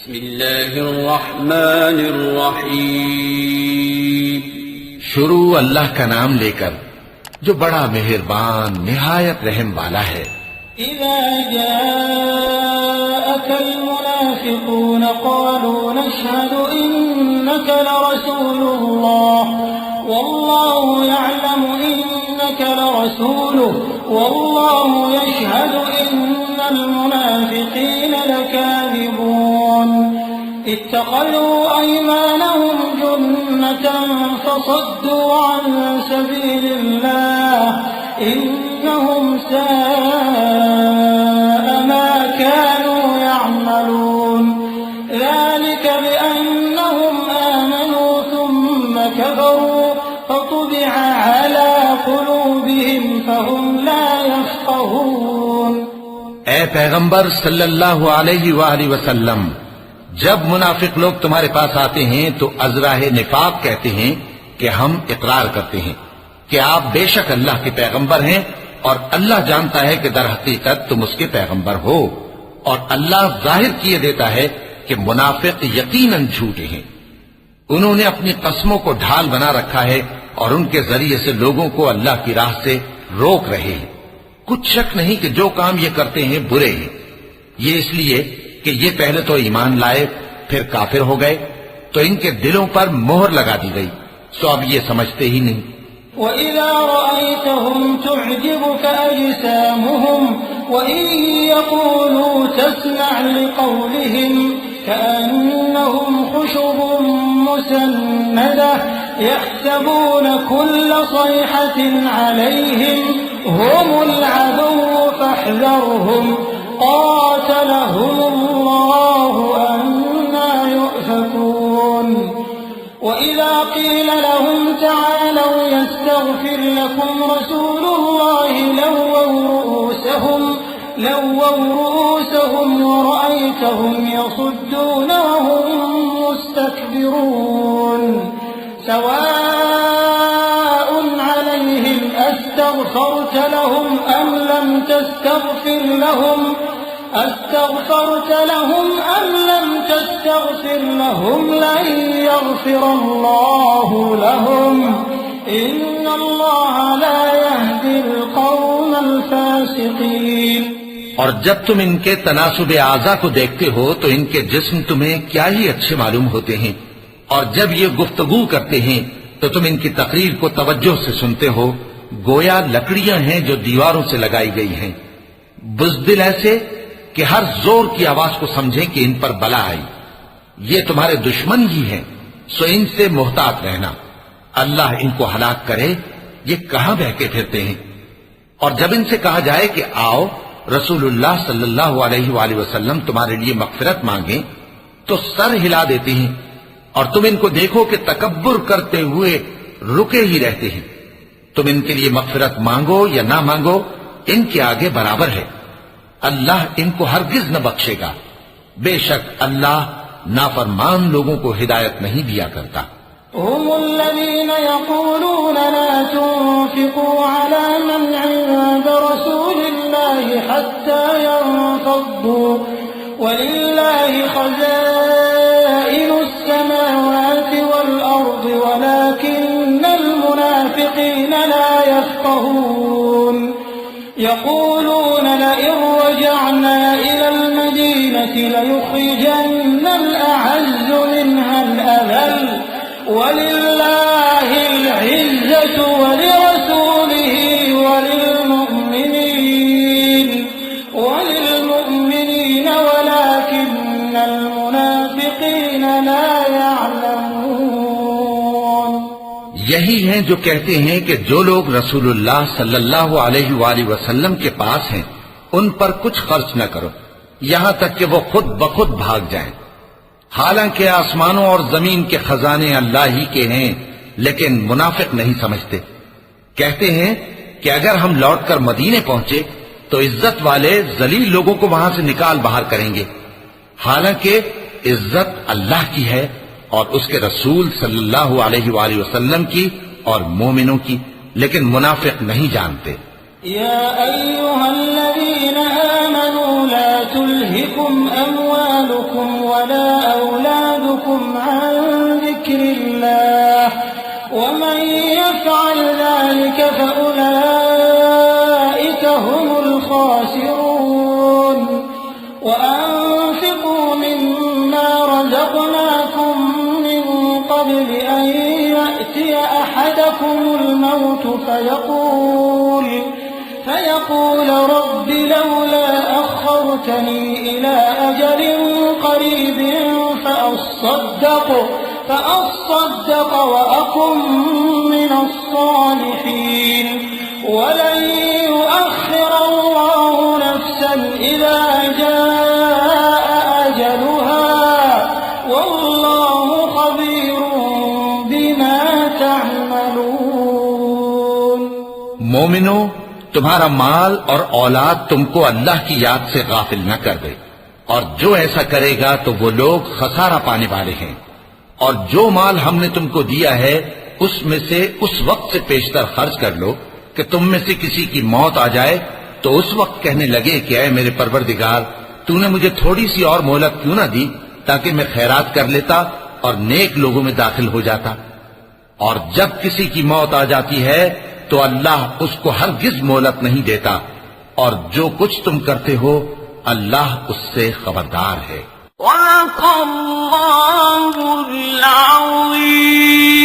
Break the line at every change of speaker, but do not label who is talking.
बिस्मिल्लाहिर्रहमानिर्रहीम।
शुरू अल्लाह का नाम लेकर जो बड़ा मेहरबान निहायत रहम वाला है।
इज़ा जाअकल मुनाफ़िक़ून क़ालू नशहदु इन्नका लरसूलुल्लाह वल्लाहु यअलमु इन्नका लरसूलुहु वल्लाहु यशहदु इन्नल मुनाफ़िक़ीन लकाज़िबून। इत्तख़ज़ू अयमानहुम जुन्नतन फसद्दू अन सबीलिल्लाह इन्नहुम साअ मा कानू यअमलून। ज़ालिक बिअन्नहुम आमनू सुम्म कफ़रू फतुबिअ अला क़ुलूबिहिम फहुम ला यफ़क़हून।
ए पैगंबर सल्लल्लाहु अलैहि वसल्लम, जब मुनाफिक लोग तुम्हारे पास आते हैं तो अज़राहे निफाक कहते हैं कि हम इकरार करते हैं कि आप बेशक अल्लाह के पैगंबर हैं, और अल्लाह जानता है कि दर हकीकत तुम उसके पैगंबर हो। और अल्लाह जाहिर किए देता है कि मुनाफिक यकीनन झूठे हैं। उन्होंने अपनी कस्मों को ढाल बना रखा है और उनके जरिए से लोगों को अल्लाह की राह से रोक रहे हैं। कुछ शक नहीं कि जो काम ये करते हैं बुरे हैं। ये इसलिए कि ये पहले तो ईमान लाए फिर काफिर हो गए, तो इनके दिलों पर मोहर लगा दी गई, सो अब ये समझते ही नहीं।
वइज़ा रअयतहुम तुअजिबुक अजसामुहुम वइन यक़ूलू तस्मअ लिक़ौलिहिम कअन्नहुम खुशुबुन मुसन्नदह यहसबून कुल्ल सयहतिन अलैहिम हुमुल अदुव्वु फहज़रहुम क़ातलहुमुल्लाहु अन्ना युअफ़कून। वइज़ा क़ील लहुम तआलौ यस्तग़फिर लकुम रसूलुल्लाहि लव्वौ रुऊसहुम वरअयतहुम यसुद्दून वहुम मुस्तक्बिरून। सवाअन अलैहिम अस्तग़फरत लहुम अम लम तस्तग़फिर लहुम लन यग़फिरल्लाहु लहुम इन्नल्लाह ला यहदिल क़ौमल फ़ासिक़ीन।
और जब तुम इनके तनासुबे आज़ा को देखते हो तो इनके जिस्म तुम्हें क्या ही अच्छे मालूम होते हैं, और जब ये गुफ्तगू करते हैं तो तुम इनकी तकरीर को तवज्जो से सुनते हो, गोया लकड़ियां हैं जो दीवारों से लगाई गई हैं। बुज़दिल ऐसे कि हर जोर की आवाज को समझें कि इन पर बला आई। ये तुम्हारे दुश्मन ही हैं, सो इनसे मुहतात रहना। अल्लाह इनको हलाक करे, ये कहां बहके फिरते हैं। और जब इनसे कहा जाए कि आओ रसूलुल्लाह सल्लल्लाहु अलैहि वसल्लम तुम्हारे लिए मग़फ़िरत मांगे, तो सर हिला देते हैं। और तुम इनको देखो कि तकब्बुर करते हुए रुके ही रहते हैं। तुम इनके लिए मग़फ़िरत मांगो या ना मांगो, इनके आगे बराबर है। अल्लाह इनको हरगिज न बख्शेगा। बेशक अल्लाह नाफरमान लोगों को हिदायत नहीं दिया करता।
हुमुल्लज़ीन यक़ूलून ला तुन्फ़िक़ू अला मन इंद रसूलिल्लाहि हत्ता यंफ़द्दू वलिल्लाहि ख़ज़ाइनुस समावाति वल अर्दि वलाकिन्नल मुनाफ़िक़ीन ला यफ़क़हून। यक़ूलून लइन रजअना इलल मदीनति लयुख़रिजन्नल अअज़्ज़ु मिनहल अज़ल वलिल्लाहिल इज़्ज़तु वलिरसूलिहि वलिलमुअ्मिनीन वलाकिन्नल मुनाफ़िक़ीन ला यअलमून।
यही हैं जो कहते हैं कि जो लोग रसूलुल्लाह सल्लल्लाहु अलैहि वसल्लम के पास हैं उन पर कुछ खर्च न करो, यहां तक कि वो खुद बखुद भाग जाएं। हालांकि आसमानों और जमीन के खजाने अल्लाह ही के हैं, लेकिन मुनाफिक नहीं समझते। कहते हैं कि अगर हम लौटकर मदीने पहुंचे तो इज्जत वाले जलील लोगों को वहां से निकाल बाहर करेंगे। हालांकि इज्जत अल्लाह की है और उसके रसूल सल्लल्लाहु अलैहि वसल्लम की और मोमिनों की, लेकिन मुनाफिक नहीं जानते।
या अय्युहल्लज़ीना आमनू لا تلهكم أموالكم ولا أولادكم عن ذكر الله ومن يفعل ذلك فأولئك هم الخاسرون وأنفقوا مما رزقناكم من قبل أن يأتي أحدكم الموت فيقول رب لولا أخرتني إلى أجل قريب فأصدق وأكن من الصالحين ولن يؤخر الله نفسا إذا جاء أجلها والله خبير بما تعملون।
मोमिनो, तुम्हारा माल और औलाद तुमको अल्लाह की याद से गाफिल न कर दे, और जो ऐसा करेगा तो वो लोग खसारा पाने वाले हैं। और जो माल हमने तुमको दिया है उसमें से उस वक्त से पेशतर खर्च कर लो कि तुम में से किसी की मौत आ जाए तो उस वक्त कहने लगे कि ऐ मेरे परवरदिगार, तूने मुझे थोड़ी सी और मोहलत क्यों ना दी ताकि मैं खैरात कर लेता और नेक लोगों में दाखिल हो जाता। और जब किसी की मौत आ जाती है तो अल्लाह उसको हरगिज मोहलत नहीं देता, और जो कुछ तुम करते हो अल्लाह उससे खबरदार है।
सदक़ल्लाहुल अज़ीम।